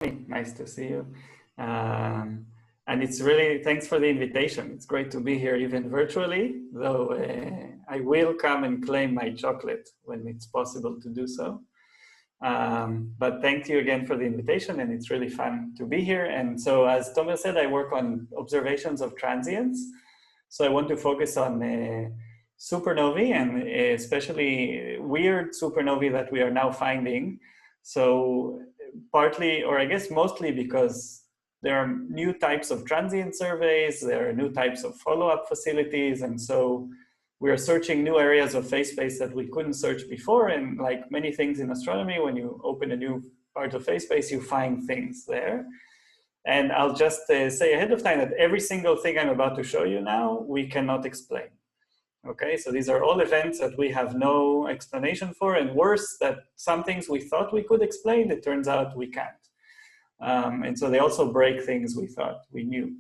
Nice to see you. And it's really, thanks for the invitation. It's great to be here even virtually, though I will come and claim my chocolate when it's possible to do so. But thank you again for the invitation, and it's really fun to be here. And so as Thomas said, I work on observations of transients. So I want to focus on supernovae, and especially weird supernovae that we are now finding. So partly, or I guess mostly because there are new types of transient surveys, there are new types of follow-up facilities, and so we are searching new areas of phase space that we couldn't search before. And like many things in astronomy, when you open a new part of phase space, you find things there. And I'll just say ahead of time that every single thing I'm about to show you now, we cannot explain. Okay, so these are all events that we have no explanation for, and worse, that some things we thought we could explain, it turns out we can't. And so they also break things we thought we knew.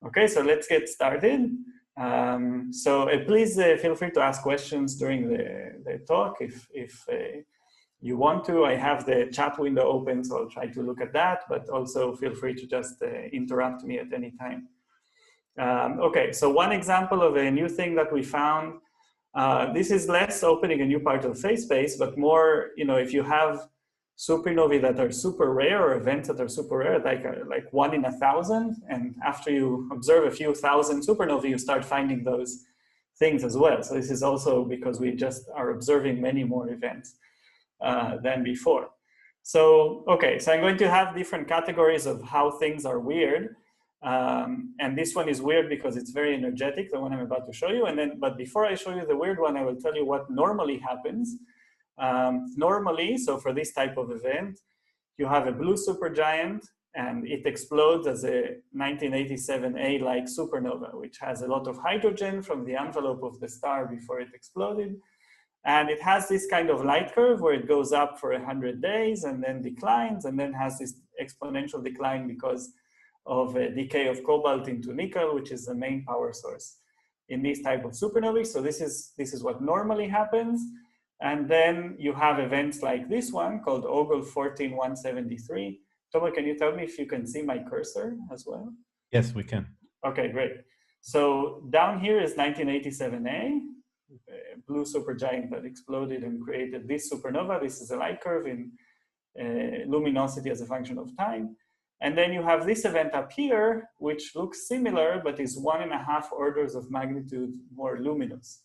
Okay, so let's get started. Please feel free to ask questions during the talk if you want to. I have the chat window open, so I'll try to look at that, but also feel free to just interrupt me at any time. Okay, so one example of a new thing that we found, this is less opening a new part of phase space, but more, if you have supernovae that are super rare, or events that are super rare, like 1 in 1,000, and after you observe a few thousand supernovae, you start finding those things as well. So this is also because we just are observing many more events than before. So, okay, so I'm going to have different categories of how things are weird. And this one is weird because it's very energetic, the one I'm about to show you. But before I show you the weird one, I will tell you what normally happens. Normally, so for this type of event, you have a blue supergiant, and it explodes as a 1987A-like supernova, which has a lot of hydrogen from the envelope of the star before it exploded. And it has this kind of light curve where it goes up for 100 days and then declines, and then has this exponential decline because of a decay of cobalt into nickel, which is the main power source in these type of supernovae. So this is what normally happens. And then you have events like this one called Ogle 14173. Tomo, can you tell me if you can see my cursor as well? Yes, we can. Okay, great. So down here is 1987A, blue supergiant that exploded and created this supernova. This is a light curve in luminosity as a function of time. And then you have this event up here, which looks similar, but is 1.5 orders of magnitude more luminous.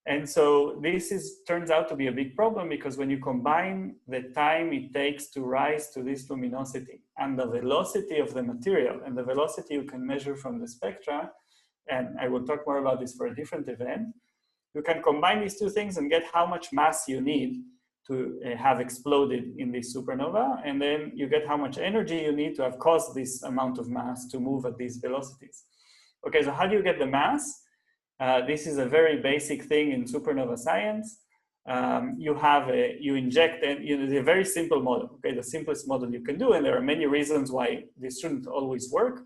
And so this turns out to be a big problem, because when you combine the time it takes to rise to this luminosity and the velocity of the material, and the velocity you can measure from the spectra, and I will talk more about this for a different event, you can combine these two things and get how much mass you need to have exploded in this supernova, and then you get how much energy you need to have caused this amount of mass to move at these velocities. Okay, so how do you get the mass? This is a very basic thing in supernova science. You inject, and it's a very simple model, okay, the simplest model you can do, and there are many reasons why this shouldn't always work,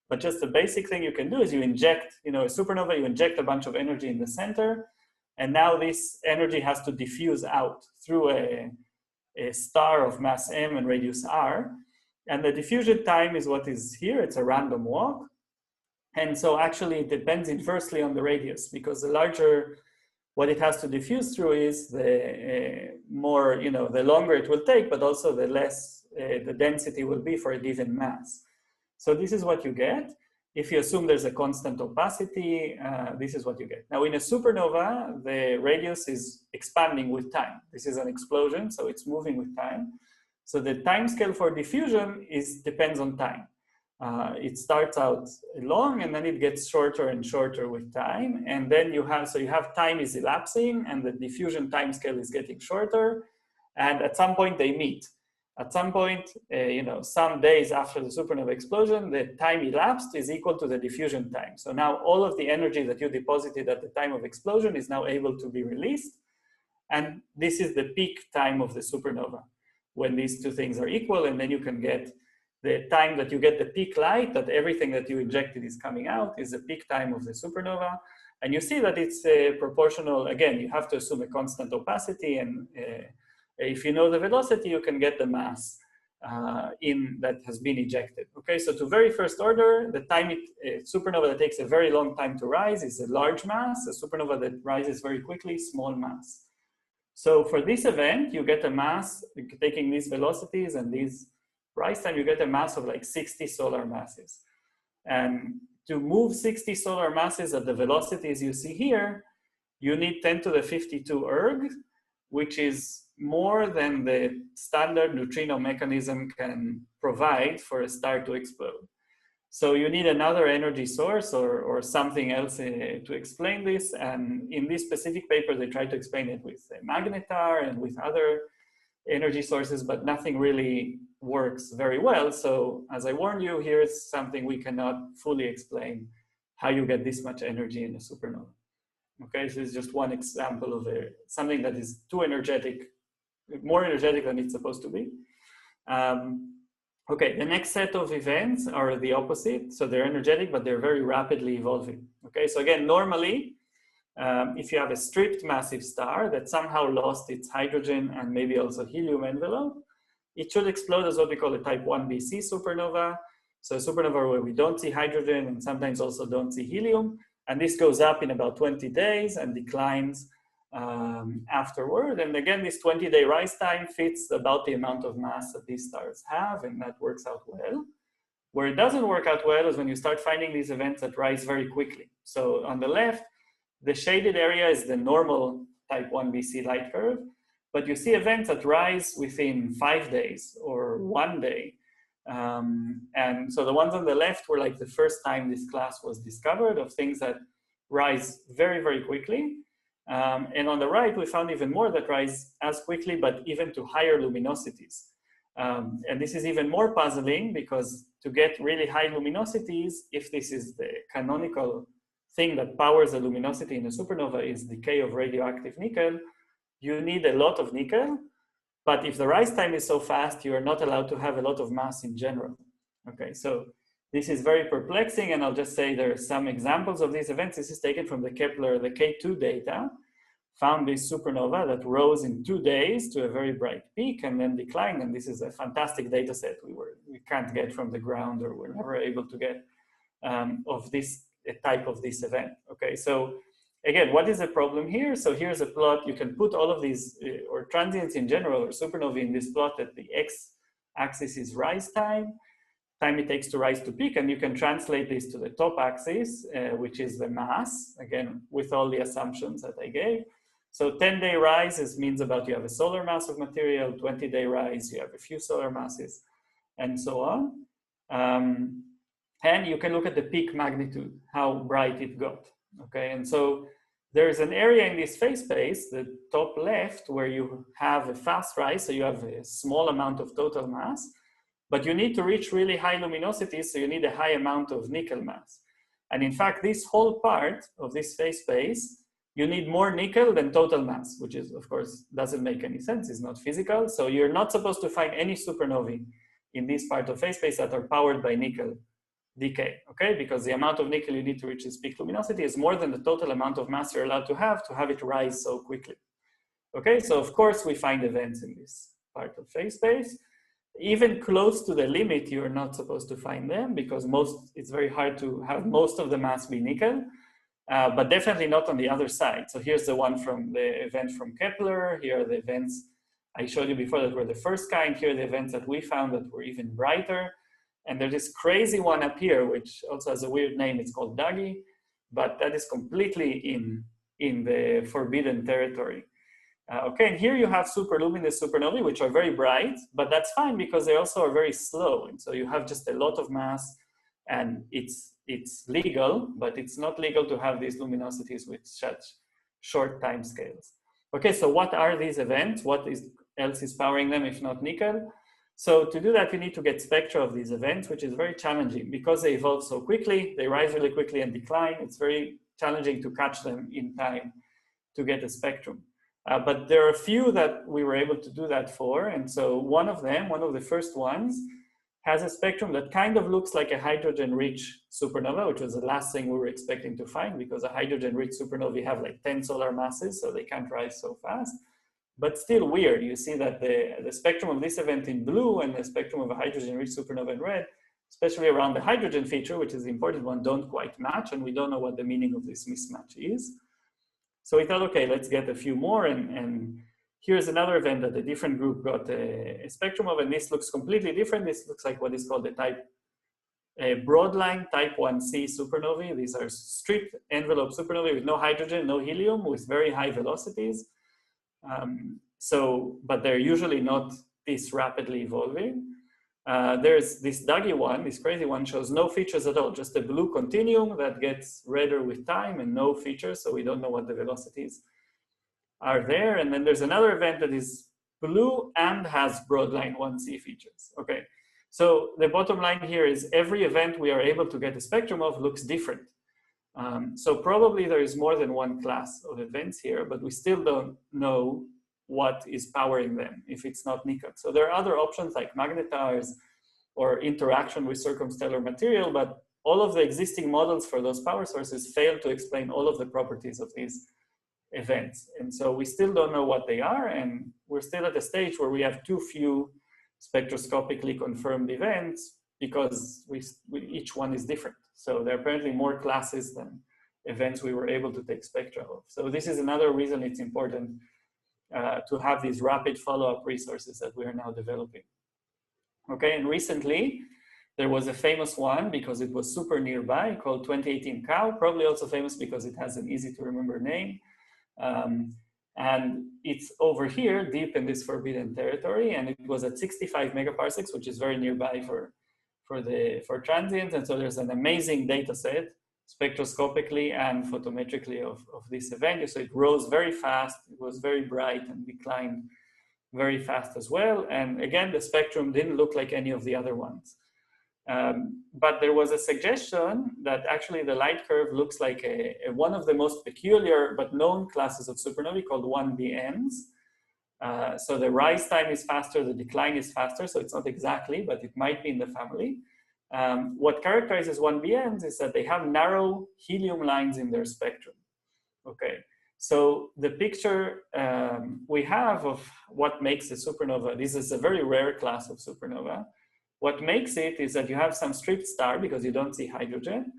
but just the basic thing you can do is you inject, a supernova, you inject a bunch of energy in the center, and now this energy has to diffuse out through a star of mass m and radius r, and the diffusion time is what is here. It's a random walk. And so actually it depends inversely on the radius, because the larger what it has to diffuse through is, the more, the longer it will take, but also the less the density will be for a given mass. So this is what you get. If you assume there's a constant opacity, this is what you get. Now in a supernova, the radius is expanding with time. This is an explosion, so it's moving with time. So the time scale for diffusion depends on time. It starts out long, and then it gets shorter and shorter with time. And then you have time is elapsing, and the diffusion time scale is getting shorter. And at some point they meet. At some point, some days after the supernova explosion, the time elapsed is equal to the diffusion time. So now all of the energy that you deposited at the time of explosion is now able to be released. And this is the peak time of the supernova, when these two things are equal, and then you can get the time that you get the peak light, that everything that you injected is coming out, is the peak time of the supernova. And you see that it's proportional. Again, you have to assume a constant opacity, and if you know the velocity, you can get the mass that has been ejected. Okay, so to very first order, the time supernova that takes a very long time to rise is a large mass. A supernova that rises very quickly, small mass. So for this event, you get a mass, taking these velocities and these rise time, you get a mass of like 60 solar masses. And to move 60 solar masses at the velocities you see here, you need 10 to the 52 erg, which is more than the standard neutrino mechanism can provide for a star to explode. So you need another energy source or something else to explain this. And in this specific paper, they try to explain it with a magnetar and with other energy sources, but nothing really works very well. So as I warned you, here's something we cannot fully explain, how you get this much energy in a supernova. Okay, so this is just one example of something that is too energetic, more energetic than it's supposed to be. Okay, the next set of events are the opposite. So they're energetic, but they're very rapidly evolving. Okay, so again, normally, if you have a stripped massive star that somehow lost its hydrogen and maybe also helium envelope, it should explode as what we call a type 1bc supernova. So a supernova where we don't see hydrogen and sometimes also don't see helium. And this goes up in about 20 days and declines afterward. And again, this 20-day rise time fits about the amount of mass that these stars have, and that works out well. Where it doesn't work out well is when you start finding these events that rise very quickly. So on the left, the shaded area is the normal type 1bc light curve, but you see events that rise within 5 days or 1 day. And so the ones on the left were like the first time this class was discovered of things that rise very, very quickly. And on the right, we found even more that rise as quickly, but even to higher luminosities. And this is even more puzzling because to get really high luminosities, if this is the canonical thing that powers the luminosity in a supernova is decay of radioactive nickel, you need a lot of nickel. But if the rise time is so fast, you are not allowed to have a lot of mass in general. Okay, so this is very perplexing, and I'll just say there are some examples of these events. This is taken from the Kepler, the K2 data, found this supernova that rose in 2 days to a very bright peak and then declined, and this is a fantastic data set we can't get from the ground, or we're never able to get of this type of this event. Okay, so again, what is the problem here? So here's a plot. You can put all of these, or transients in general, or supernovae in this plot that the x-axis is rise time it takes to rise to peak, and you can translate this to the top axis, which is the mass, again, with all the assumptions that I gave. So 10-day rise means about you have a solar mass of material, 20-day rise, you have a few solar masses, and so on. And you can look at the peak magnitude, how bright it got. Okay, and so there's an area in this phase space, the top left, where you have a fast rise, so you have a small amount of total mass, but you need to reach really high luminosities, so you need a high amount of nickel mass. And in fact, this whole part of this phase space, you need more nickel than total mass, which is, of course, doesn't make any sense, it's not physical. So you're not supposed to find any supernovae in this part of phase space that are powered by nickel decay, okay? Because the amount of nickel you need to reach this peak luminosity is more than the total amount of mass you're allowed to have it rise so quickly. Okay, so of course we find events in this part of phase space. Even close to the limit, you're not supposed to find them because it's very hard to have most of the mass be nickel, but definitely not on the other side. So here's the one from the event from Kepler. Here are the events I showed you before that were the first kind. Here are the events that we found that were even brighter. And there's this crazy one up here, which also has a weird name. It's called Dagi, but that is completely in the forbidden territory. Okay, and here you have superluminous supernovae, which are very bright, but that's fine because they also are very slow. And so you have just a lot of mass, and it's legal, but it's not legal to have these luminosities with such short time scales. Okay, so what are these events? What else is powering them if not nickel? So to do that, you need to get spectra of these events, which is very challenging because they evolve so quickly, they rise really quickly and decline. It's very challenging to catch them in time to get a spectrum. But there are a few that we were able to do that for. And so one of the first ones, has a spectrum that kind of looks like a hydrogen-rich supernova, which was the last thing we were expecting to find because a hydrogen-rich supernovae have like 10 solar masses, so they can't rise so fast. but still weird. You see that the spectrum of this event in blue and the spectrum of a hydrogen-rich supernova in red, especially around the hydrogen feature, which is the important one, don't quite match, and we don't know what the meaning of this mismatch is. So we thought, okay, let's get a few more, and here's another event that a different group got a spectrum of, and this looks completely different. This looks like what is called the type broadline type 1c supernovae. These are stripped envelope supernovae with no hydrogen, no helium, with very high velocities. But they're usually not this rapidly evolving. There's this duggy one, this crazy one, shows no features at all, just a blue continuum that gets redder with time and no features, so we don't know what the velocities are there. And then there's another event that is blue and has broadline 1c features. Okay, so the bottom line here is every event we are able to get a spectrum of looks different. So probably there is more than one class of events here, but we still don't know what is powering them if it's not Nikat. So there are other options like magnetars or interaction with circumstellar material, but all of the existing models for those power sources fail to explain all of the properties of these events. And so we still don't know what they are, and we're still at a stage where we have too few spectroscopically confirmed events because each one is different. So there are apparently more classes than events we were able to take spectra of. So this is another reason it's important to have these rapid follow-up resources that we are now developing. Okay, and recently there was a famous one because it was super nearby called 2018 Cow, probably also famous because it has an easy to remember name. And it's over here deep in this forbidden territory, and it was at 65 megaparsecs, which is very nearby for transients. And so there's an amazing data set spectroscopically and photometrically of this event. So it rose very fast, it was very bright, and declined very fast as well. And again, the spectrum didn't look like any of the other ones. But there was a suggestion that actually the light curve looks like one of the most peculiar but known classes of supernovae called 1BNs. So the rise time is faster, the decline is faster, so it's not exactly, but it might be in the family. What characterizes 1BNs is that they have narrow helium lines in their spectrum. Okay, so the picture we have of what makes a supernova, this is a very rare class of supernova. What makes it is that you have some stripped star because you don't see hydrogen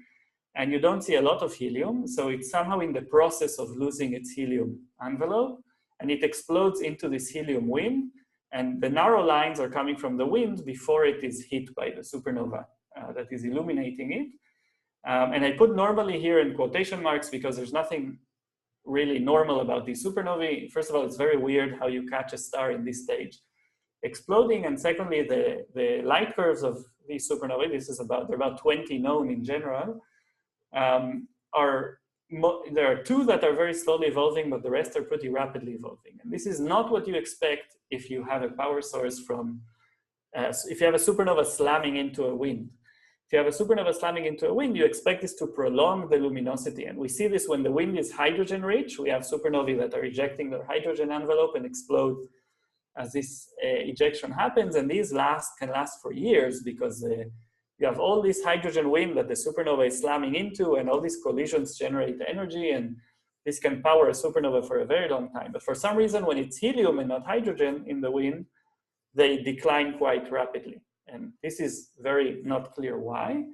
and you don't see a lot of helium. So it's somehow in the process of losing its helium envelope, and it explodes into this helium wind. And the narrow lines are coming from the wind before it is hit by the supernova that is illuminating it. And I put normally here in quotation marks because there's nothing really normal about these supernovae. First of all, it's very weird how you catch a star in this stage exploding. And secondly, the light curves of these supernovae, there are about 20 known in general, there are two that are very slowly evolving, but the rest are pretty rapidly evolving. And this is not what you expect if you have a power source from, if you have a supernova slamming into a wind. If you have a supernova slamming into a wind, you expect this to prolong the luminosity. And we see this when the wind is hydrogen rich. We have supernovae that are ejecting their hydrogen envelope and explode as this ejection happens. And these can last for years because you have all this hydrogen wind that the supernova is slamming into, and all these collisions generate energy, and this can power a supernova for a very long time. But for some reason, when it's helium and not hydrogen in the wind, they decline quite rapidly. And this is very not clear why.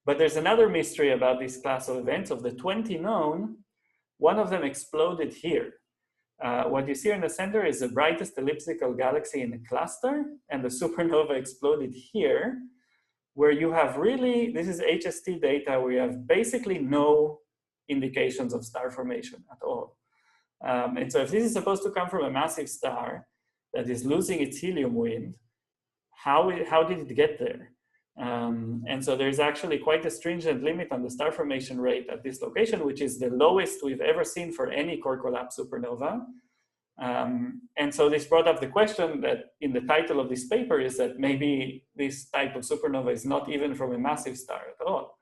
But there's another mystery about this class of events. Of the 20 known, one of them exploded here. What you see in the center is the brightest elliptical galaxy in a cluster, and the supernova exploded here, where you have really, this is HST data, where you have basically no indications of star formation at all. And so if this is supposed to come from a massive star that is losing its helium wind, how did it get there? And so there's actually quite a stringent limit on the star formation rate at this location, which is the lowest we've ever seen for any core collapse supernova. And so this brought up the question that in the title of this paper is that maybe this type of supernova is not even from a massive star at all.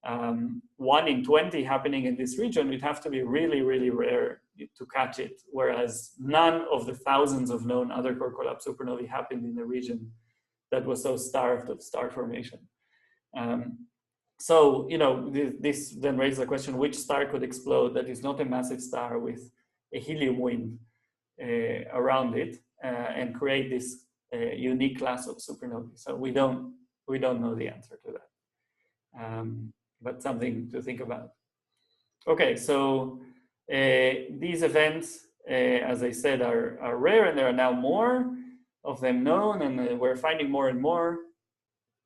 1 in 20 happening in this region, would have to be really, really rare to catch it, whereas none of the thousands of known other core collapse supernovae happened in a region that was so starved of star formation. So, you know, this then raises the question, which star could explode that is not a massive star with a helium wind around it and create this unique class of supernovae. So we don't know the answer to that, but something to think about. Okay, so these events, as I said, are rare, and there are now more of them known, and we're finding more and more.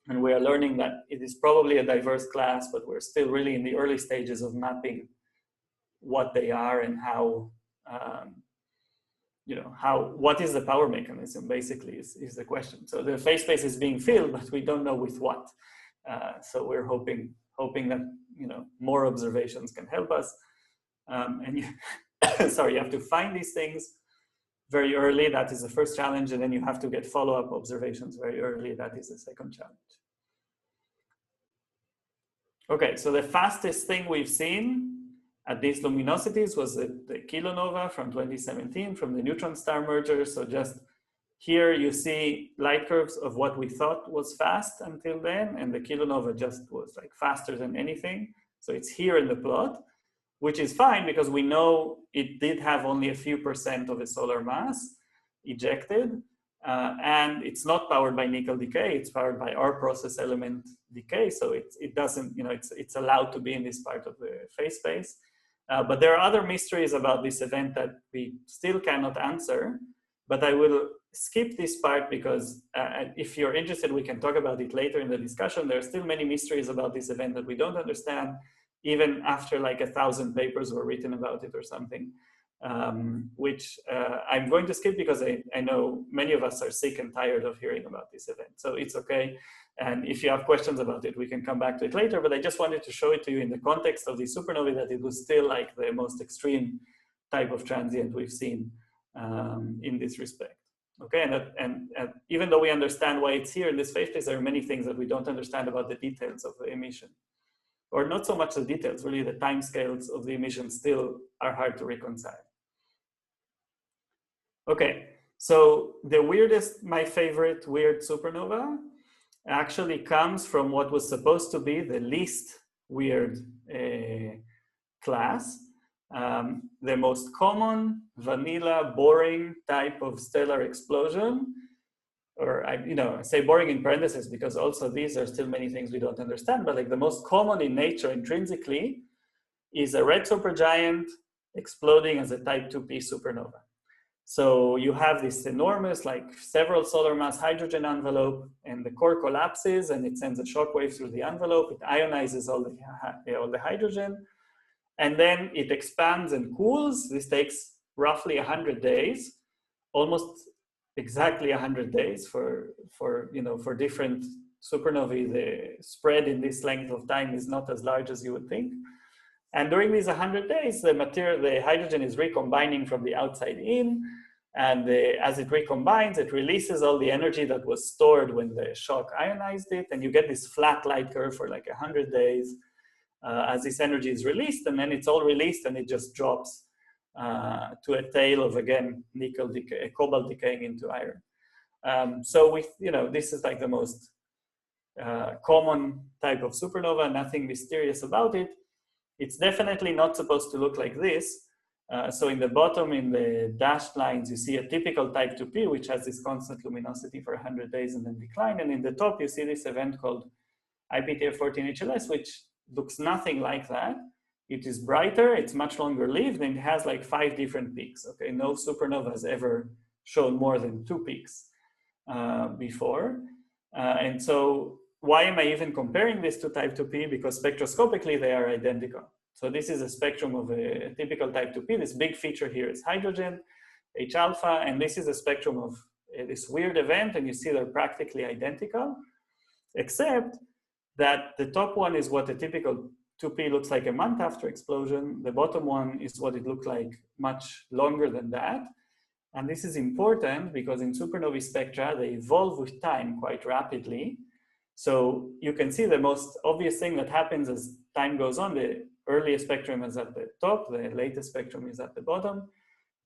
And we are learning that it is probably a diverse class, but we're still really in the early stages of mapping what they are and how, what is the power mechanism, basically, is the question. So the phase space is being filled, but we don't know with what. So we're hoping that, more observations can help us. And you, sorry, you have to find these things very early. That is the first challenge. And then you have to get follow-up observations very early. That is the second challenge. Okay, so the fastest thing we've seen at these luminosities was the kilonova from 2017 from the neutron star merger. So just here you see light curves of what we thought was fast until then, and the kilonova just was like faster than anything. So it's here in the plot, which is fine because we know it did have only a few % of a solar mass ejected, and it's not powered by nickel decay, it's powered by our process element decay, so it doesn't, it's allowed to be in this part of the phase space. But there are other mysteries about this event that we still cannot answer, but I will skip this part because if you're interested, we can talk about it later in the discussion. There are still many mysteries about this event that we don't understand, even after like 1,000 papers were written about it or something, which I'm going to skip because I know many of us are sick and tired of hearing about this event. So it's okay. And if you have questions about it, we can come back to it later, but I just wanted to show it to you in the context of the supernovae that it was still like the most extreme type of transient we've seen in this respect. Okay, and even though we understand why it's here in this phase space, there are many things that we don't understand about the details of the emission. Or not so much the details, really the timescales of the emission still are hard to reconcile. Okay, so the weirdest, my favorite weird supernova actually comes from what was supposed to be the least weird class. The most common, vanilla, boring type of stellar explosion, or I say boring in parentheses because also these are still many things we don't understand, but like the most common in nature intrinsically is a red supergiant exploding as a type 2p supernova. So you have this enormous, like several solar mass hydrogen envelope, and the core collapses and it sends a shockwave through the envelope. It ionizes all the hydrogen, and then it expands and cools. This takes roughly 100 days, almost exactly 100 days for different supernovae. The spread in this length of time is not as large as you would think. And during these 100 days, the hydrogen is recombining from the outside in, and as it recombines, it releases all the energy that was stored when the shock ionized it, and you get this flat light curve for like 100 days as this energy is released, and then it's all released and it just drops to a tail of, again, nickel decay, cobalt decaying into iron. So this is like the most common type of supernova, nothing mysterious about it. It's definitely not supposed to look like this. So in the bottom, in the dashed lines, you see a typical type 2p, which has this constant luminosity for 100 days and then decline. And in the top, you see this event called IPTF14 HLS, which looks nothing like that. It is brighter, it's much longer lived, and it has like 5 different peaks. Okay, no supernova has ever shown more than 2 peaks before. And so why am I even comparing this to type 2p? Because spectroscopically they are identical. So this is a spectrum of a typical type 2p. This big feature here is hydrogen, H alpha, and this is a spectrum of this weird event, and you see they're practically identical, except that the top one is what a typical 2p looks like a month after explosion. The bottom one is what it looked like much longer than that. And this is important because in supernovae spectra, they evolve with time quite rapidly. So you can see the most obvious thing that happens as time goes on. The earliest spectrum is at the top, the latest spectrum is at the bottom.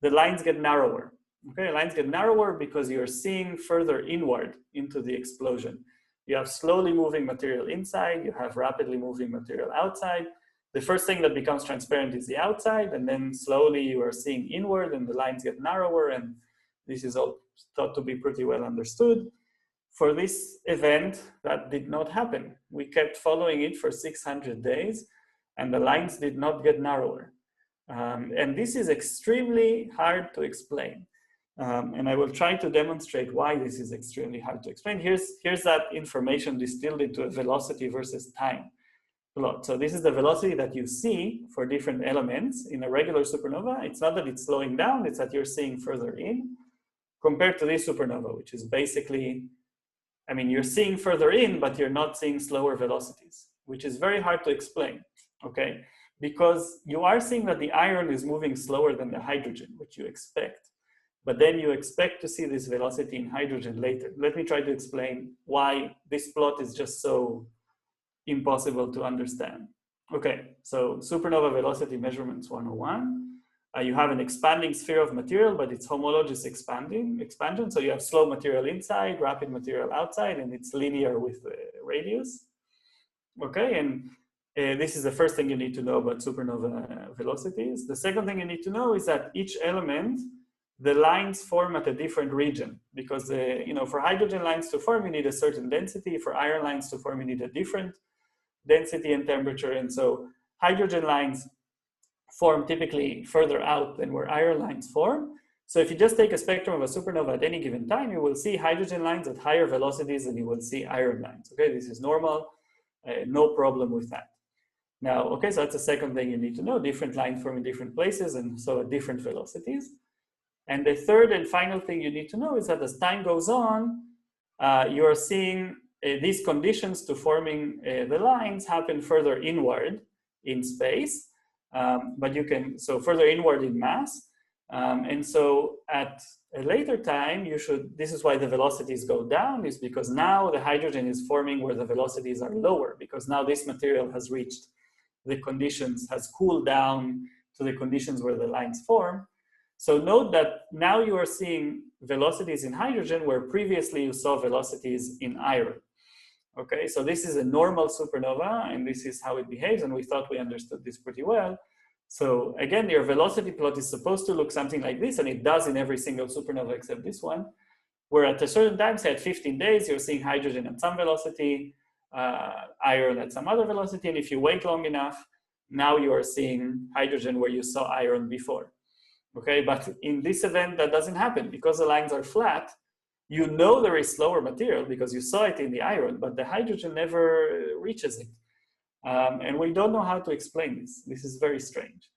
The lines get narrower. Okay, lines get narrower because you're seeing further inward into the explosion. You have slowly moving material inside, you have rapidly moving material outside, the first thing that becomes transparent is the outside, and then slowly you are seeing inward and the lines get narrower, and this is all thought to be pretty well understood. For this event, that did not happen. We kept following it for 600 days, and the lines did not get narrower. And this is extremely hard to explain. And I will try to demonstrate why this is extremely hard to explain. Here's that information distilled into a velocity versus time plot. So this is the velocity that you see for different elements in a regular supernova. It's not that it's slowing down, it's that you're seeing further in compared to this supernova, which is basically, I mean, you're seeing further in, but you're not seeing slower velocities, which is very hard to explain, okay? Because you are seeing that the iron is moving slower than the hydrogen, which you expect. But then you expect to see this velocity in hydrogen later. Let me try to explain why this plot is just so impossible to understand. Okay, so supernova velocity measurements 101. You have an expanding sphere of material, but it's homologous expansion. So you have slow material inside, rapid material outside, and it's linear with the radius. Okay, and this is the first thing you need to know about supernova velocities. The second thing you need to know is that each element, the lines form at a different region, because you know, for hydrogen lines to form, you need a certain density. For iron lines to form, you need a different density and temperature. And so hydrogen lines form typically further out than where iron lines form. So if you just take a spectrum of a supernova at any given time, you will see hydrogen lines at higher velocities than you will see iron lines. Okay, this is normal, no problem with that. Now, okay, so that's the second thing you need to know. Different lines form in different places and so at different velocities. And the third and final thing you need to know is that as time goes on, you are seeing these conditions to forming the lines happen further inward in space. But you can, so further inward in mass. And so at a later time, you should, this is why the velocities go down, is because now the hydrogen is forming where the velocities are lower, because now this material has reached the conditions, has cooled down to the conditions where the lines form. So note that now you are seeing velocities in hydrogen where previously you saw velocities in iron. Okay, so this is a normal supernova, and this is how it behaves, and we thought we understood this pretty well. So again, your velocity plot is supposed to look something like this, and it does in every single supernova except this one, where at a certain time, say at 15 days, you're seeing hydrogen at some velocity, iron at some other velocity, and if you wait long enough, now you are seeing hydrogen where you saw iron before. Okay, but in this event, that doesn't happen because the lines are flat. You know there is slower material because you saw it in the iron, but the hydrogen never reaches it. And we don't know how to explain this. This is very strange.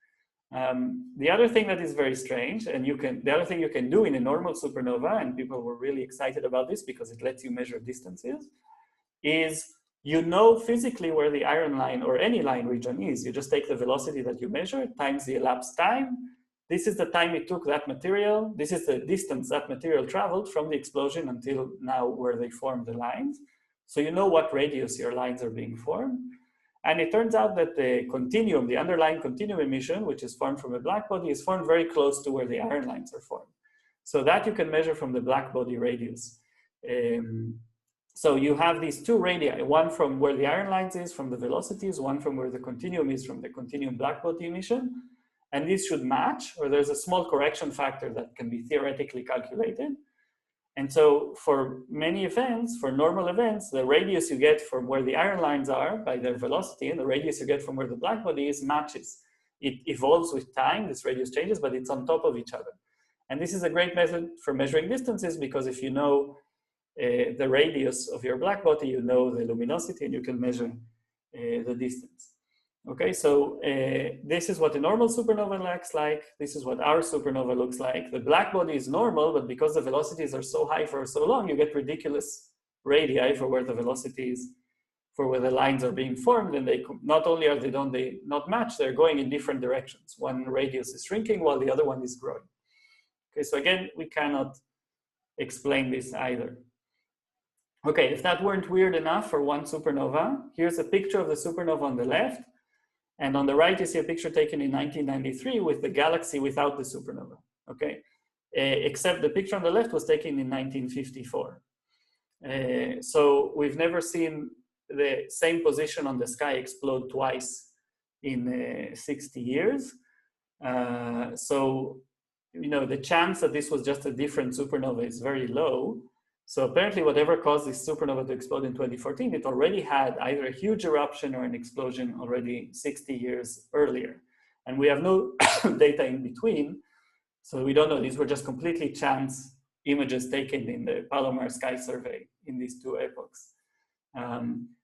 The other thing that is very strange, and the other thing you can do in a normal supernova, and people were really excited about this because it lets you measure distances, is you know physically where the iron line or any line region is. You just take the velocity that you measure times the elapsed time. This is the time it took that material. This is the distance that material traveled from the explosion until now where they formed the lines. So you know what radius your lines are being formed. And it turns out that the continuum, the underlying continuum emission, which is formed from a black body, is formed very close to where the iron lines are formed. So that you can measure from the black body radius. So you have these two radii, one from where the iron lines is, from the velocities, one from where the continuum is, from the continuum black body emission. And these should match, or there's a small correction factor that can be theoretically calculated. And so for many events, for normal events, the radius you get from where the iron lines are by their velocity and the radius you get from where the black body is matches. It evolves with time, this radius changes, but it's on top of each other. And this is a great method for measuring distances because if you know the radius of your black body, you know the luminosity and you can measure the distance. Okay, so this is what a normal supernova looks like. This is what our supernova looks like. The black body is normal, but because the velocities are so high for so long, you get ridiculous radii for where the velocities, for where the lines are being formed, and they not only are they not match, they're going in different directions. One radius is shrinking while the other one is growing. Okay, so again, we cannot explain this either. Okay, if that weren't weird enough for one supernova, here's a picture of the supernova on the left. And on the right, you see a picture taken in 1993 with the galaxy without the supernova, okay? Except the picture on the left was taken in 1954. So we've never seen the same position on the sky explode twice in 60 years. So, you know, the chance that this was just a different supernova is very low. So apparently whatever caused this supernova to explode in 2014, it already had either a huge eruption or an explosion already 60 years earlier. And we have no data in between. So we don't know, these were just completely chance images taken in the Palomar Sky Survey in these two epochs.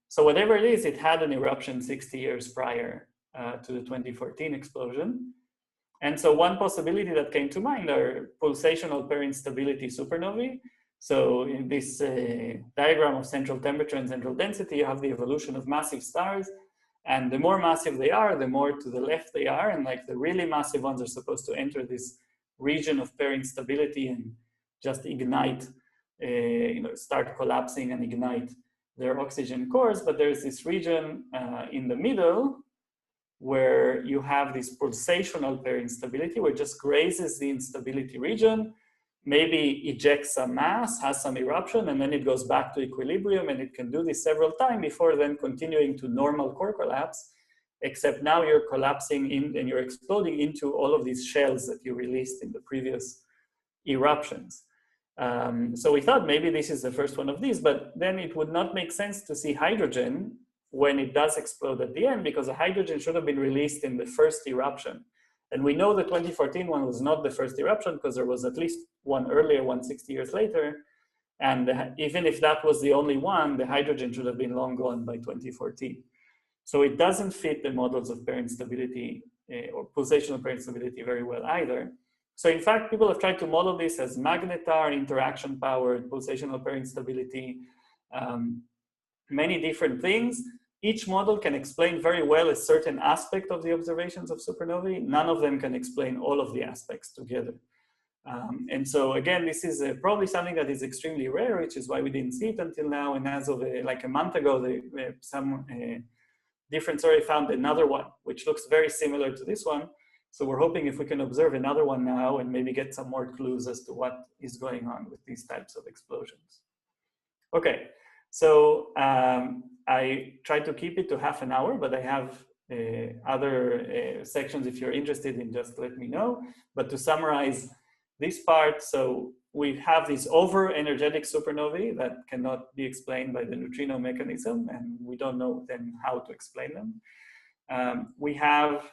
So whatever it is, it had an eruption 60 years prior to the 2014 explosion. And so one possibility that came to mind are pulsational pair instability supernovae. So in this diagram of central temperature and central density, you have the evolution of massive stars. And the more massive they are, the more to the left they are. And like the really massive ones are supposed to enter this region of pair instability and just ignite, you know, start collapsing and ignite their oxygen cores. But there's this region in the middle where you have this pulsational pair instability, where it just grazes the instability region, maybe ejects some mass, has some eruption, and then it goes back to equilibrium, and it can do this several times before then continuing to normal core collapse, except now you're collapsing in and you're exploding into all of these shells that you released in the previous eruptions. So we thought maybe this is the first one of these, but then it would not make sense to see hydrogen when it does explode at the end, because the hydrogen should have been released in the first eruption. And we know the 2014 one was not the first eruption because there was at least one earlier, 160 years later. And even if that was the only one, the hydrogen should have been long gone by 2014. So it doesn't fit the models of pair instability or pulsational pair instability very well either. So in fact, people have tried to model this as magnetar, interaction powered, pulsational pair instability, many different things. Each model can explain very well a certain aspect of the observations of supernovae. None of them can explain all of the aspects together. And so again, this is probably something that is extremely rare, which is why we didn't see it until now. And as of like a month ago, some different survey found another one, which looks very similar to this one. So we're hoping if we can observe another one now and maybe get some more clues as to what is going on with these types of explosions. Okay, so I tried to keep it to half an hour, but I have other sections if you're interested in, just let me know. But to summarize this part, so we have these over-energetic supernovae that cannot be explained by the neutrino mechanism, and we don't know then how to explain them. We have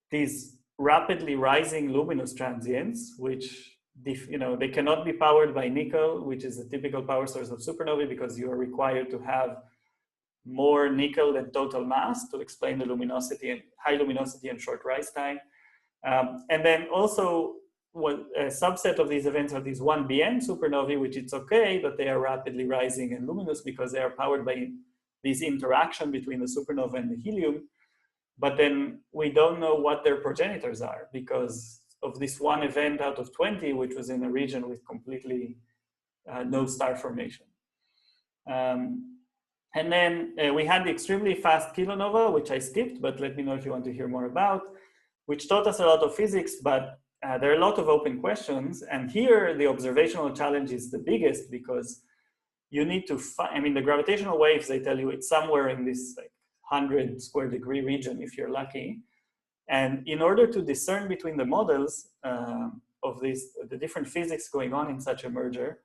these rapidly rising luminous transients, which they cannot be powered by nickel, which is a typical power source of supernovae, because you are required to have more nickel than total mass to explain the luminosity and high luminosity and short rise time. And then also, a subset of these events are these 1BN supernovae, which it's okay, but they are rapidly rising and luminous because they are powered by this interaction between the supernova and the helium. But then we don't know what their progenitors are because of this one event out of 20, which was in a region with completely no star formation. And then we had the extremely fast kilonova, which I skipped, but let me know if you want to hear more about, which taught us a lot of physics, but there are a lot of open questions. And here the observational challenge is the biggest because you need to find, the gravitational waves, they tell you it's somewhere in this like 100 square degree region if you're lucky. And in order to discern between the models of the different physics going on in such a merger,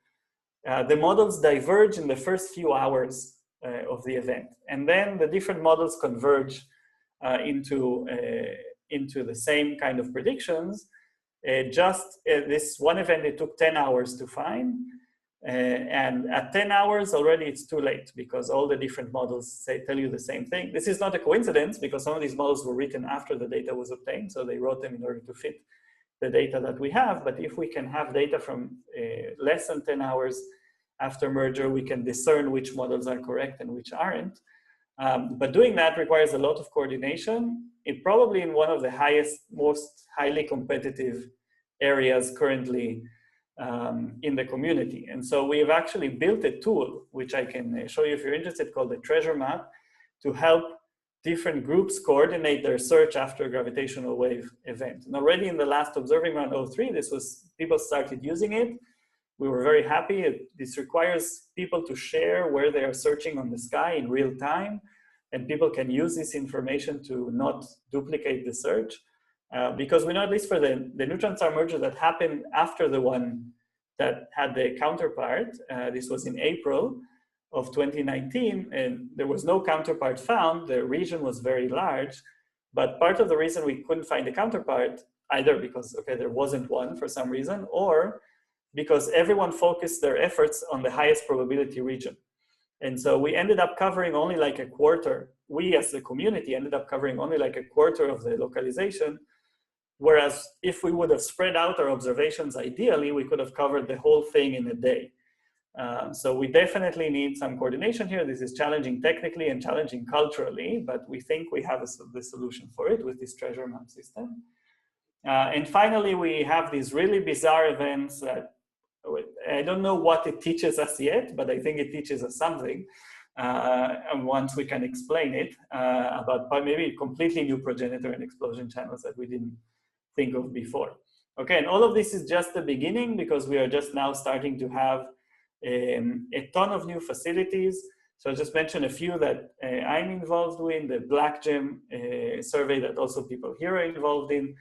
the models diverge in the first few hours of the event. And then the different models converge into the same kind of predictions. This one event, it took 10 hours to find. And at 10 hours already it's too late because all the different models tell you the same thing. This is not a coincidence because some of these models were written after the data was obtained, so they wrote them in order to fit the data that we have. But if we can have data from less than 10 hours after merger, we can discern which models are correct and which aren't. But doing that requires a lot of coordination. It probably in one of the most highly competitive areas currently in the community. And so we have actually built a tool, which I can show you if you're interested, called the treasure map, to help different groups coordinate their search after a gravitational wave event. And already in the last observing round 03, people started using it. We were very happy. This requires people to share where they are searching on the sky in real time. and people can use this information to not duplicate the search. Because we know, at least for the neutron star merger that happened after the one that had the counterpart, this was in April of 2019, and there was no counterpart found. The region was very large, but part of the reason we couldn't find the counterpart, either because, okay, there wasn't one for some reason, or because everyone focused their efforts on the highest probability region. And so we ended up covering only like a quarter. We as the community ended up covering only like a quarter of the localization. Whereas if we would have spread out our observations, ideally, we could have covered the whole thing in a day. So we definitely need some coordination here. This is challenging technically and challenging culturally, but we think we have the solution for it with this treasure map system. And finally, we have these really bizarre events that I don't know what it teaches us yet, but I think it teaches us something. And once we can explain it, about maybe completely new progenitor and explosion channels that we didn't think of before. Okay, and all of this is just the beginning, because we are just now starting to have a ton of new facilities. So I'll just mention a few that I'm involved with, the Black Gem survey that also people here are involved in,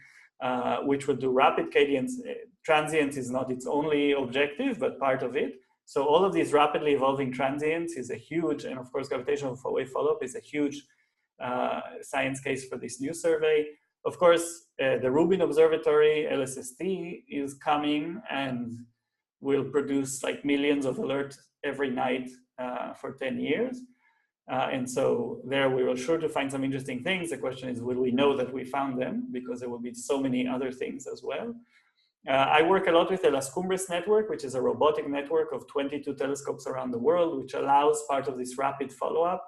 which will do rapid cadence. Transients is not its only objective, but part of it. So all of these rapidly evolving transients is a huge, and of course gravitational wave follow-up is a huge science case for this new survey. Of course, the Rubin Observatory, LSST, is coming and will produce like millions of alerts every night for 10 years. And so there we will sure to find some interesting things. The question is, will we know that we found them? Because there will be so many other things as well. I work a lot with the Las Cumbres network, which is a robotic network of 22 telescopes around the world, which allows part of this rapid follow-up.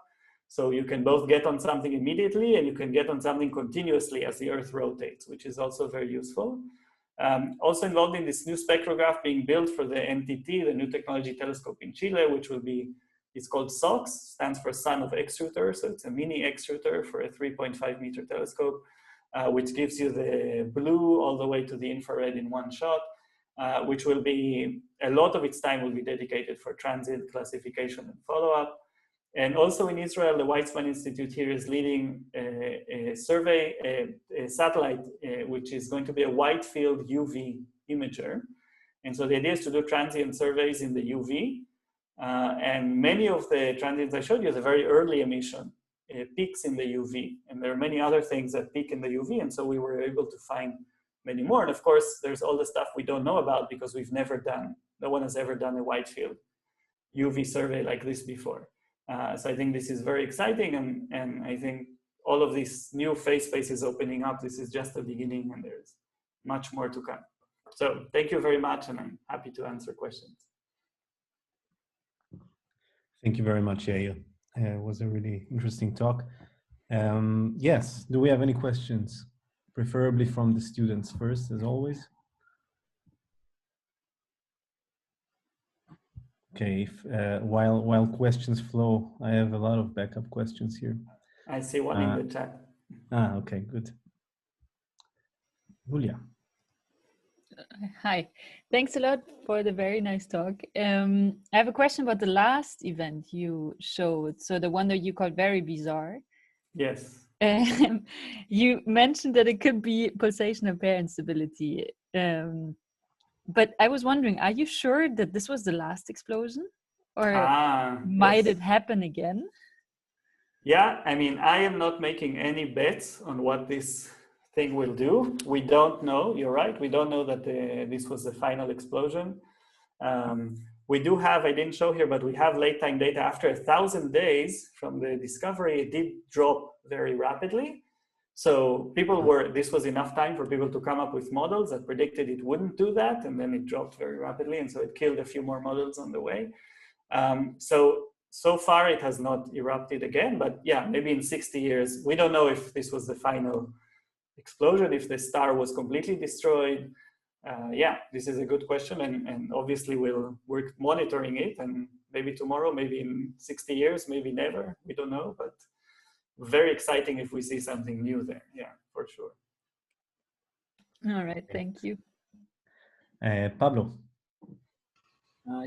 So you can both get on something immediately and you can get on something continuously as the Earth rotates, which is also very useful. Also involved in this new spectrograph being built for the NTT, the New Technology Telescope in Chile, which will be, it's called SOX, stands for Son of Extrutor. So it's a mini extrutor for a 3.5 meter telescope, which gives you the blue all the way to the infrared in one shot, which will be, a lot of its time will be dedicated for transient classification and follow-up. And also in Israel, the Weizmann Institute here is leading a survey, a satellite, which is going to be a wide field UV imager. And so the idea is to do transient surveys in the UV. And many of the transients I showed you, the very early emission peaks in the UV. And there are many other things that peak in the UV. And so we were able to find many more. And of course, there's all the stuff we don't know about because we've never done, no one has ever done a wide field UV survey like this before. So I think this is very exciting, and I think all of these new phase spaces opening up, this is just the beginning, and there's much more to come. So thank you very much, and I'm happy to answer questions. Thank you very much, Iair. It was a really interesting talk. Yes, do we have any questions? Preferably from the students first, as always. Okay, while questions flow, I have a lot of backup questions here. I see one in the chat. Okay, good. Julia. Hi, thanks a lot for the very nice talk. I have a question about the last event you showed, so the one that you called very bizarre. Yes. You mentioned that it could be pulsational pair instability. But I was wondering, are you sure that this was the last explosion? Or might it happen again? Yeah, I mean, I am not making any bets on what this thing will do. We don't know, you're right, we don't know that this was the final explosion. We do have, I didn't show here, but we have late time data. After 1,000 days from the discovery, it did drop very rapidly. So people were, this was enough time for people to come up with models that predicted it wouldn't do that, and then it dropped very rapidly, and so it killed a few more models on the way. So far it has not erupted again, but yeah, maybe in 60 years, we don't know if this was the final explosion, if the star was completely destroyed. Yeah, this is a good question, and obviously we're monitoring it, and maybe tomorrow, maybe in 60 years, maybe never, we don't know, but very exciting if we see something new there. Yeah, for sure. All right, thank you. Pablo.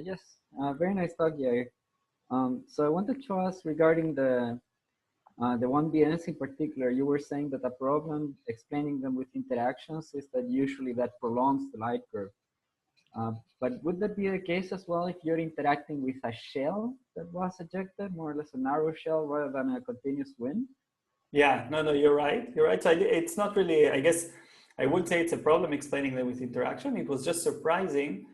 Yes, very nice talk, Iair. So I wanted to ask regarding the The 1BNs in particular, you were saying that a problem explaining them with interactions is that usually that prolongs the light curve. But would that be the case as well if you're interacting with a shell that was ejected, more or less a narrow shell rather than a continuous wind? Yeah, no, you're right. You're right. So it's not really, I guess, I would say it's a problem explaining them with interaction. It was just surprising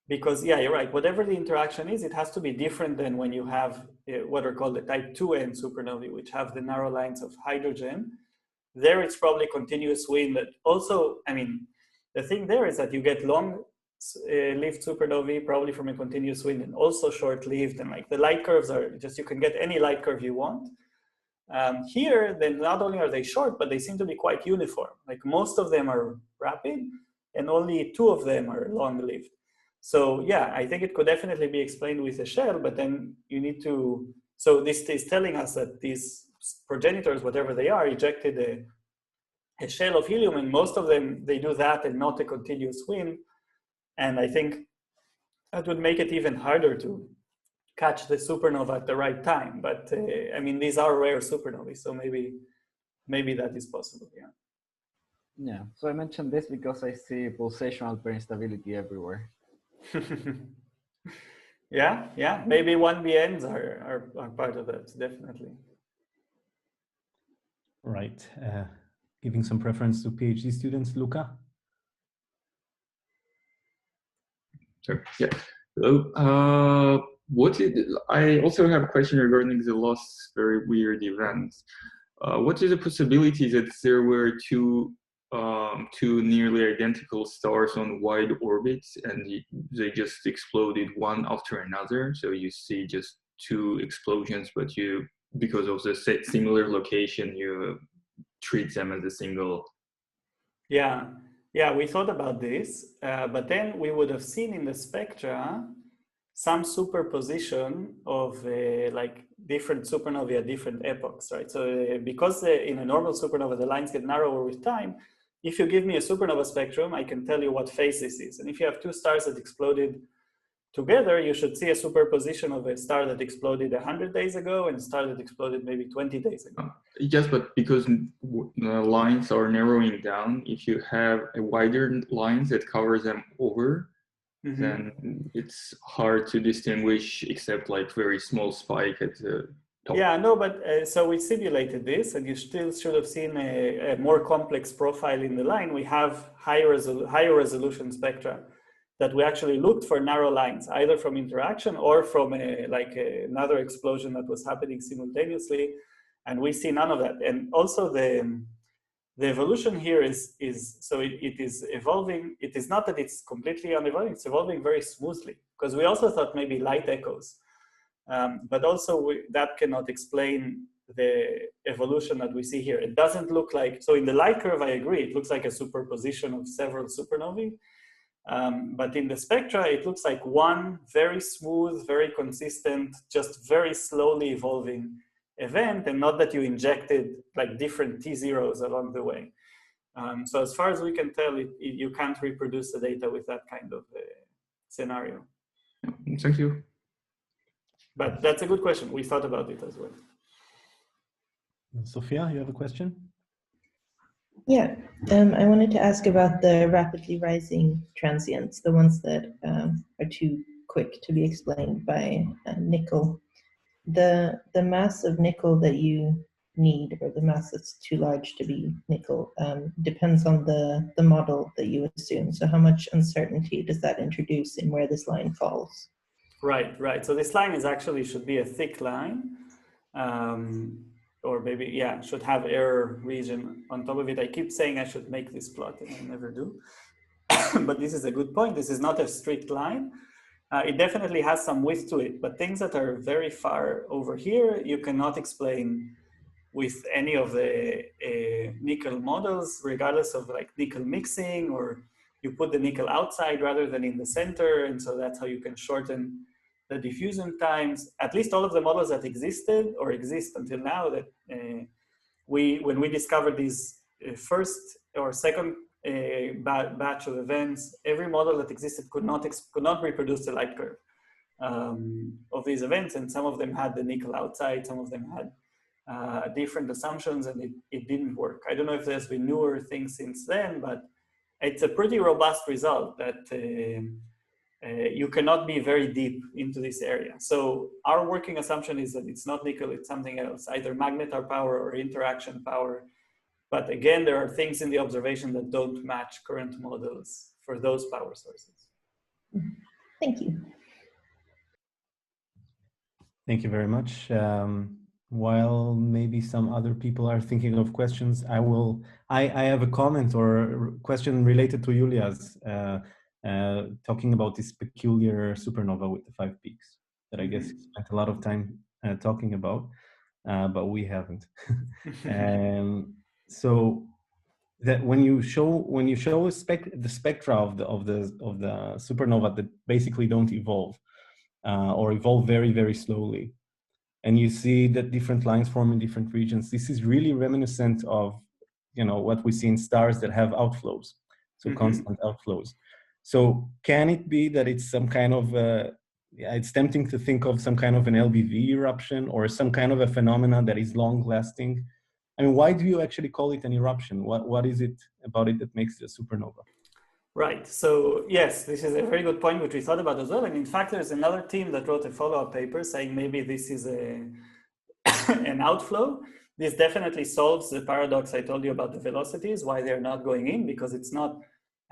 because, yeah, you're right. Whatever the interaction is, it has to be different than when you have what are called the type 2N supernovae, which have the narrow lines of hydrogen. There it's probably continuous wind. But also, I mean, the thing there is that you get long-lived supernovae probably from a continuous wind and also short-lived. And like the light curves are just, you can get any light curve you want. Here, then not only are they short, but they seem to be quite uniform. Like most of them are rapid and only 2 of them are long-lived. So yeah, I think it could definitely be explained with a shell, but then you need to, so this is telling us that these progenitors, whatever they are, ejected a shell of helium, and most of them, they do that and not a continuous wind. And I think that would make it even harder to catch the supernova at the right time. But I mean, these are rare supernovae, so maybe that is possible, yeah. Yeah, so I mentioned this because I see pulsational pair instability everywhere. Yeah, maybe 1BNs are part of that, definitely. Right, giving some preference to PhD students, Luca? Sure. Yeah, hello. I also have a question regarding the last very weird event. What is the possibility that there were two nearly identical stars on wide orbits and they just exploded one after another? So you see just 2 explosions, but because of the similar location, you treat them as a single. Yeah, we thought about this, but then we would have seen in the spectra some superposition of like different supernovae at different epochs, right? So because in a normal supernova, the lines get narrower with time, if you give me a supernova spectrum, I can tell you what phase this is. And if you have 2 stars that exploded together, you should see a superposition of a star that exploded 100 days ago and a star that exploded maybe 20 days ago. Yes, but because the lines are narrowing down, if you have a wider lines that covers them over, then it's hard to distinguish except like very small spike at the top. Yeah, no, but so we simulated this and you still should have seen a more complex profile in the line. We have higher resolution spectra that we actually looked for narrow lines, either from interaction or from another explosion that was happening simultaneously. And we see none of that. And also the evolution here is so it is evolving. It is not that it's completely unevolving, it's evolving very smoothly, because we also thought maybe light echoes. But also that cannot explain the evolution that we see here. It doesn't look like, so in the light curve, I agree, it looks like a superposition of several supernovae. But in the spectra, it looks like one very smooth, very consistent, just very slowly evolving event, and not that you injected like different T0s along the way. So as far as we can tell, you can't reproduce the data with that kind of scenario. Thank you. But that's a good question. We thought about it as well. Sophia, you have a question? Yeah, I wanted to ask about the rapidly rising transients, the ones that are too quick to be explained by nickel. The mass of nickel that you need, or the mass that's too large to be nickel, depends on the model that you assume. So how much uncertainty does that introduce in where this line falls? Right. So this line should be a thick line. Or maybe, yeah, should have error region on top of it. I keep saying I should make this plot and I never do. But this is a good point. This is not a strict line. It definitely has some width to it, but things that are very far over here, you cannot explain with any of the nickel models, regardless of like nickel mixing, or you put the nickel outside rather than in the center. And so that's how you can shorten the diffusion times. At least all of the models that existed or exist until now, that when we discovered these first or second batch of events, every model that existed could not reproduce the light curve of these events, and some of them had the nickel outside, some of them had different assumptions, and it didn't work. I don't know if there's been newer things since then, but it's a pretty robust result that you cannot be very deep into this area. So our working assumption is that it's not nickel, it's something else, either magnetar power or interaction power. But again, there are things in the observation that don't match current models for those power sources. Thank you. Thank you very much. While maybe some other people are thinking of questions, I have a comment or a question related to Julia's, talking about this peculiar supernova with the 5 peaks that I guess you spent a lot of time talking about, but we haven't. So that when you show the spectra of the supernova that basically don't evolve or evolve very, very slowly, and you see that different lines form in different regions, this is really reminiscent of, you know, what we see in stars that have outflows, so constant outflows. So can it be that it's some kind of it's tempting to think of some kind of an LBV eruption or some kind of a phenomenon that is long lasting? I mean, why do you actually call it an eruption? What is it about it that makes it a supernova? Right. So yes, this is a very good point, which we thought about as well. And in fact, there's another team that wrote a follow-up paper saying maybe this is an outflow. This definitely solves the paradox I told you about the velocities, why they're not going in, because it's not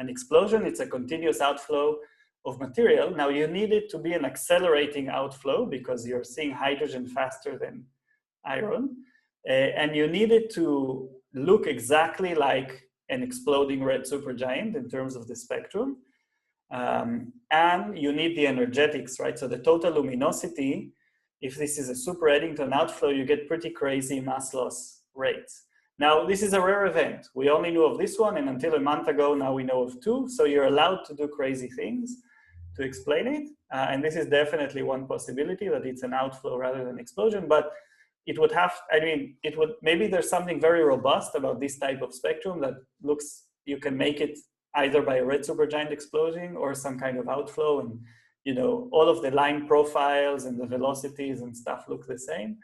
an explosion, it's a continuous outflow of material. Now you need it to be an accelerating outflow because you're seeing hydrogen faster than iron. And you need it to look exactly like an exploding red supergiant in terms of the spectrum. And you need the energetics, right? So the total luminosity, if this is a super Eddington outflow, you get pretty crazy mass loss rates. Now, this is a rare event. We only knew of this one, and until a month ago, now we know of 2. So you're allowed to do crazy things to explain it. And this is definitely one possibility, that it's an outflow rather than explosion. But it would have, I mean, it would, maybe there's something very robust about this type of spectrum that looks, you can make it either by a red supergiant explosion or some kind of outflow, and, you know, all of the line profiles and the velocities and stuff look the same.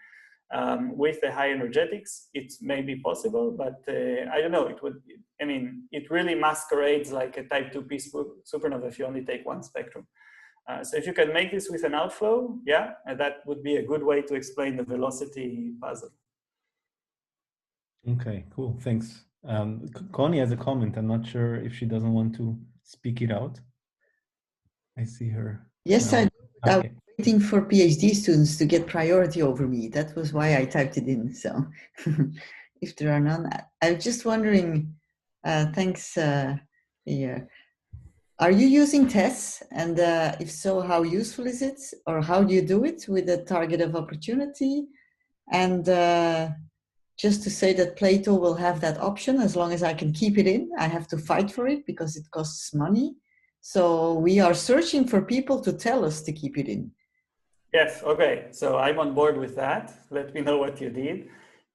With the high energetics, it may be possible, but I don't know, it would, I mean, it really masquerades like a type 2p supernova if you only take one spectrum. So if you can make this with an outflow, yeah, that would be a good way to explain the velocity puzzle. Okay, cool, thanks. Connie has a comment. I'm not sure if she doesn't want to speak it out. I see her. Yes, now. I Okay. was waiting for PhD students to get priority over me. That was why I typed it in. So if there are none, I'm just wondering, thanks, Iair. Are you using tests? And if so, how useful is it? Or how do you do it with a target of opportunity? And just to say that Plato will have that option as long as I can keep it in. I have to fight for it because it costs money. So we are searching for people to tell us to keep it in. Yes, okay. So I'm on board with that. Let me know what you did.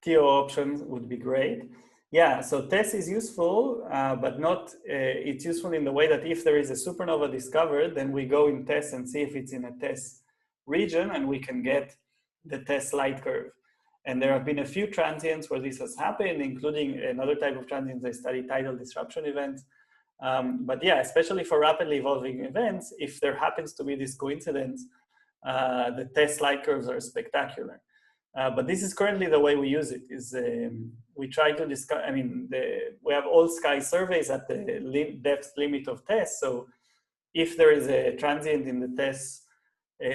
TO options would be great. Yeah, so TESS is useful, but not, it's useful in the way that if there is a supernova discovered, then we go in TESS and see if it's in a TESS region, and we can get the TESS light curve. And there have been a few transients where this has happened, including another type of transients I study, tidal disruption events. But yeah, especially for rapidly evolving events, if there happens to be this coincidence, the TESS light curves are spectacular. But this is currently the way we use it, is we try to discuss, I mean, we have all sky surveys at the depth limit of TESS. So if there is a transient in the TESS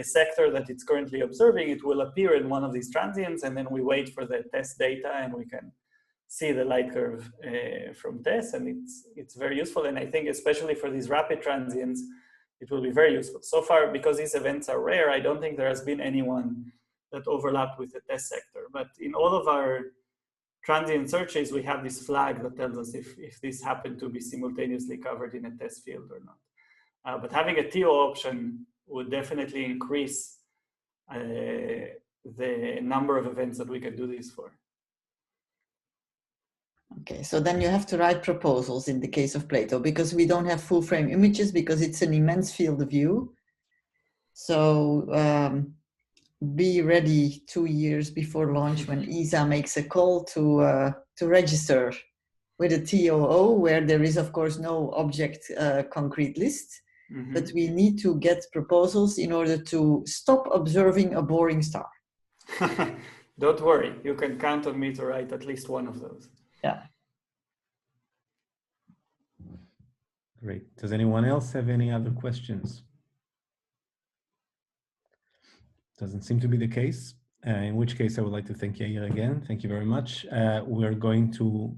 sector that it's currently observing, it will appear in one of these transients, and then we wait for the TESS data and we can see the light curve from TESS, and it's very useful. And I think especially for these rapid transients, it will be very useful. So far, because these events are rare, I don't think there has been anyone that overlapped with the TESS sector. But in all of our transient searches, we have this flag that tells us if this happened to be simultaneously covered in a TESS field or not. But having a TO option would definitely increase the number of events that we can do this for. Okay, so then you have to write proposals in the case of Plato, because we don't have full frame images because it's an immense field of view. So be ready 2 years before launch when ESA makes a call to register with a TOO, where there is, of course, no object concrete list. Mm-hmm. But we need to get proposals in order to stop observing a boring star. Don't worry, you can count on me to write at least one of those. Yeah. Great. Does anyone else have any other questions? Doesn't seem to be the case. In which case, I would like to thank Iair again. Thank you very much. We're going to